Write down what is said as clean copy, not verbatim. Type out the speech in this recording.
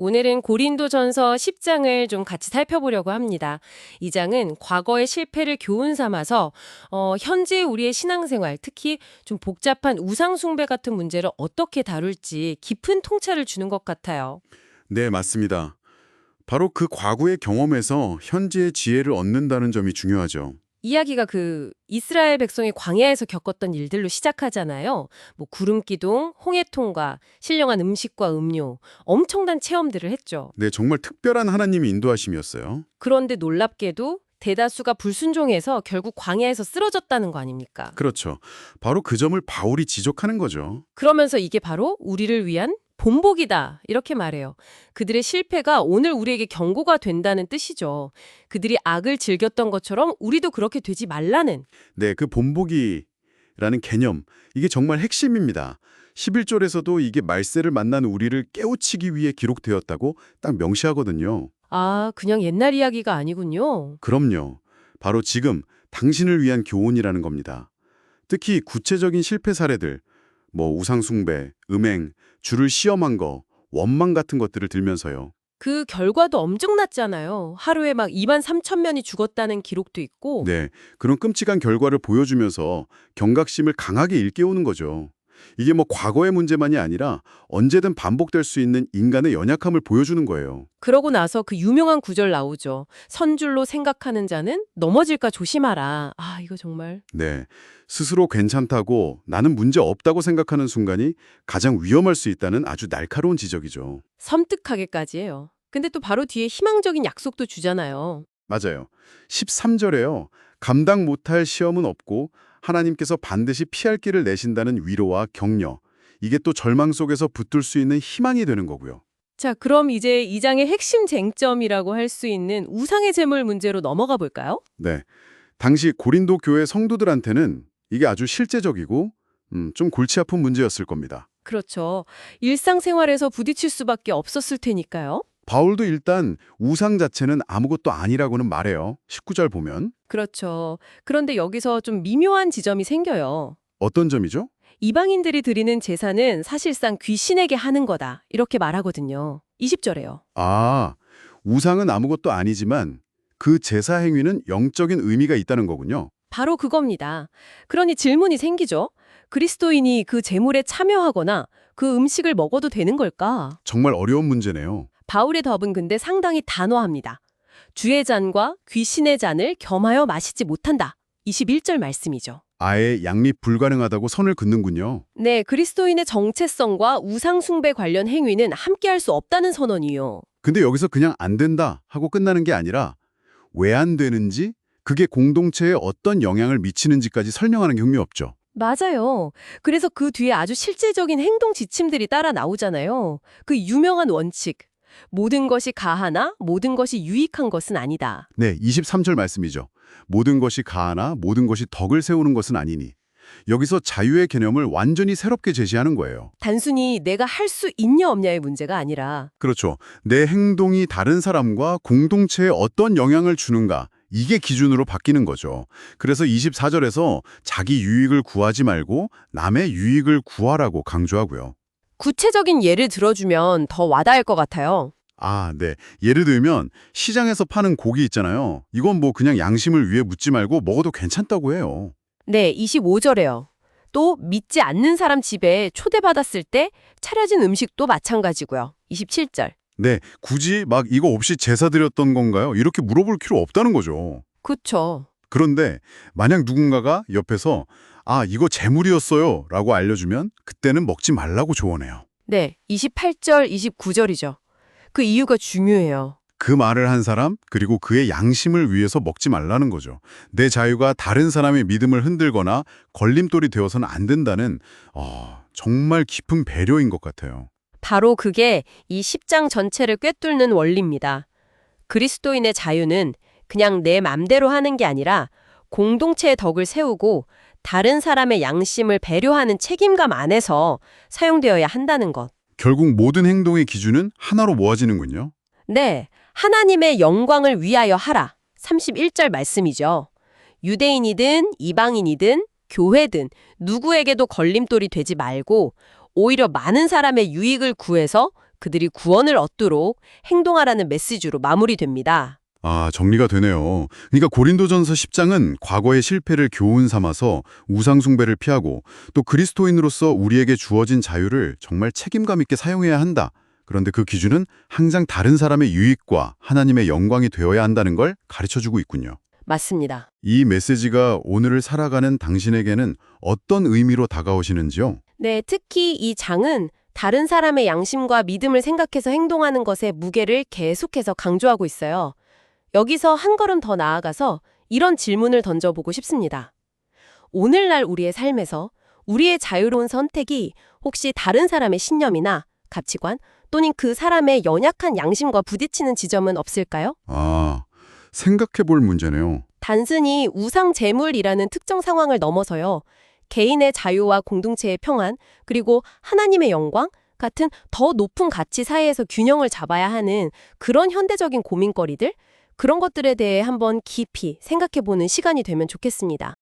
오늘은 고린도전서 10장을 좀 같이 살펴보려고 합니다. 이 장은 과거의 실패를 교훈 삼아서 현재 우리의 신앙생활, 특히 좀 복잡한 우상숭배 같은 문제를 어떻게 다룰지 깊은 통찰을 주는 것 같아요. 네, 맞습니다. 바로 그 과거의 경험에서 현재의 지혜를 얻는다는 점이 중요하죠. 이야기가 이스라엘 백성이 광야에서 겪었던 일들로 시작하잖아요. 뭐 구름 기둥, 홍해 통과, 신령한 음식과 음료, 엄청난 체험들을 했죠. 네, 정말 특별한 하나님의 인도하심이었어요. 그런데 놀랍게도 대다수가 불순종해서 결국 광야에서 쓰러졌다는 거 아닙니까? 그렇죠. 바로 그 점을 바울이 지적하는 거죠. 그러면서 이게 바로 우리를 위한 본보기다 이렇게 말해요. 그들의 실패가 오늘 우리에게 경고가 된다는 뜻이죠. 그들이 악을 즐겼던 것처럼 우리도 그렇게 되지 말라는. 네, 그 본보기라는 개념, 이게 정말 핵심입니다. 11절에서도 이게 말세를 만난 우리를 깨우치기 위해 기록되었다고 딱 명시하거든요. 아, 그냥 옛날 이야기가 아니군요. 그럼요. 바로 지금 당신을 위한 교훈이라는 겁니다. 특히 구체적인 실패 사례들, 뭐 우상숭배, 음행, 주를 시험한 거, 원망 같은 것들을 들면서요. 그 결과도 엄청났잖아요. 하루에 막 2만 3천 명이 죽었다는 기록도 있고. 네, 그런 끔찍한 결과를 보여주면서 경각심을 강하게 일깨우는 거죠. 이게 뭐 과거의 문제만이 아니라 언제든 반복될 수 있는 인간의 연약함을 보여주는 거예요. 그러고 나서 그 유명한 구절 나오죠. 선줄로 생각하는 자는 넘어질까 조심하라. 아, 이거 정말. 네, 스스로 괜찮다고 나는 문제 없다고 생각하는 순간이 가장 위험할 수 있다는 아주 날카로운 지적이죠. 섬뜩하게까지 해요. 근데 또 바로 뒤에 희망적인 약속도 주잖아요. 맞아요. 13절에요. 감당 못할 시험은 없고 하나님께서 반드시 피할 길을 내신다는 위로와 격려. 이게 또 절망 속에서 붙들 수 있는 희망이 되는 거고요. 자, 그럼 이제 이 장의 핵심 쟁점이라고 할 수 있는 우상의 제물 문제로 넘어가 볼까요? 네. 당시 고린도 교회 성도들한테는 이게 아주 실제적이고 좀 골치 아픈 문제였을 겁니다. 그렇죠. 일상생활에서 부딪힐 수밖에 없었을 테니까요. 바울도 일단 우상 자체는 아무것도 아니라고는 말해요. 19절 보면. 그렇죠. 그런데 여기서 좀 미묘한 지점이 생겨요. 어떤 점이죠? 이방인들이 드리는 제사는 사실상 귀신에게 하는 거다. 이렇게 말하거든요. 20절에요. 아, 우상은 아무것도 아니지만 그 제사 행위는 영적인 의미가 있다는 거군요. 바로 그겁니다. 그러니 질문이 생기죠. 그리스도인이 그 제물에 참여하거나 그 음식을 먹어도 되는 걸까? 정말 어려운 문제네요. 바울의 답은 근데 상당히 단호합니다. 주의 잔과 귀신의 잔을 겸하여 마시지 못한다. 21절 말씀이죠. 아예 양립 불가능하다고 선을 긋는군요. 네, 그리스도인의 정체성과 우상숭배 관련 행위는 함께할 수 없다는 선언이요. 근데 여기서 그냥 안 된다 하고 끝나는 게 아니라 왜 안 되는지, 그게 공동체에 어떤 영향을 미치는지까지 설명하는 경위 없죠. 맞아요. 그래서 그 뒤에 아주 실질적인 행동 지침들이 따라 나오잖아요. 그 유명한 원칙. 모든 것이 가하나 모든 것이 유익한 것은 아니다. 네, 23절 말씀이죠. 모든 것이 가하나 모든 것이 덕을 세우는 것은 아니니. 여기서 자유의 개념을 완전히 새롭게 제시하는 거예요. 단순히 내가 할 수 있냐 없냐의 문제가 아니라 그렇죠. 내 행동이 다른 사람과 공동체에 어떤 영향을 주는가, 이게 기준으로 바뀌는 거죠. 그래서 24절에서 자기 유익을 구하지 말고 남의 유익을 구하라고 강조하고요. 구체적인 예를 들어주면 더 와닿을 것 같아요. 아, 네. 예를 들면 시장에서 파는 고기 있잖아요. 이건 뭐 그냥 양심을 위해 묻지 말고 먹어도 괜찮다고 해요. 네, 25절에요. 또 믿지 않는 사람 집에 초대받았을 때 차려진 음식도 마찬가지고요. 27절. 네, 굳이 막 이거 없이 제사 드렸던 건가요? 이렇게 물어볼 필요 없다는 거죠. 그쵸. 그런데 만약 누군가가 옆에서 아, 이거 제물이었어요 라고 알려주면 그때는 먹지 말라고 조언해요. 네, 28절, 29절이죠. 그 이유가 중요해요. 그 말을 한 사람, 그리고 그의 양심을 위해서 먹지 말라는 거죠. 내 자유가 다른 사람의 믿음을 흔들거나 걸림돌이 되어서는 안 된다는 정말 깊은 배려인 것 같아요. 바로 그게 이 10장 전체를 꿰뚫는 원리입니다. 그리스도인의 자유는 그냥 내 맘대로 하는 게 아니라 공동체의 덕을 세우고 다른 사람의 양심을 배려하는 책임감 안에서 사용되어야 한다는 것. 결국 모든 행동의 기준은 하나로 모아지는군요. 네, 하나님의 영광을 위하여 하라. 31절 말씀이죠. 유대인이든 이방인이든 교회든 누구에게도 걸림돌이 되지 말고 오히려 많은 사람의 유익을 구해서 그들이 구원을 얻도록 행동하라는 메시지로 마무리됩니다. 아, 정리가 되네요. 그러니까 고린도전서 10장은 과거의 실패를 교훈 삼아서 우상 숭배를 피하고 또 그리스도인으로서 우리에게 주어진 자유를 정말 책임감 있게 사용해야 한다. 그런데 그 기준은 항상 다른 사람의 유익과 하나님의 영광이 되어야 한다는 걸 가르쳐주고 있군요. 맞습니다. 이 메시지가 오늘을 살아가는 당신에게는 어떤 의미로 다가오시는지요? 네, 특히 이 장은 다른 사람의 양심과 믿음을 생각해서 행동하는 것의 무게를 계속해서 강조하고 있어요. 여기서 한 걸음 더 나아가서 이런 질문을 던져보고 싶습니다. 오늘날 우리의 삶에서 우리의 자유로운 선택이 혹시 다른 사람의 신념이나 가치관 또는 그 사람의 연약한 양심과 부딪히는 지점은 없을까요? 아, 생각해 볼 문제네요. 단순히 우상 제물이라는 특정 상황을 넘어서요. 개인의 자유와 공동체의 평안, 그리고 하나님의 영광 같은 더 높은 가치 사이에서 균형을 잡아야 하는 그런 현대적인 고민거리들, 그런 것들에 대해 한번 깊이 생각해보는 시간이 되면 좋겠습니다.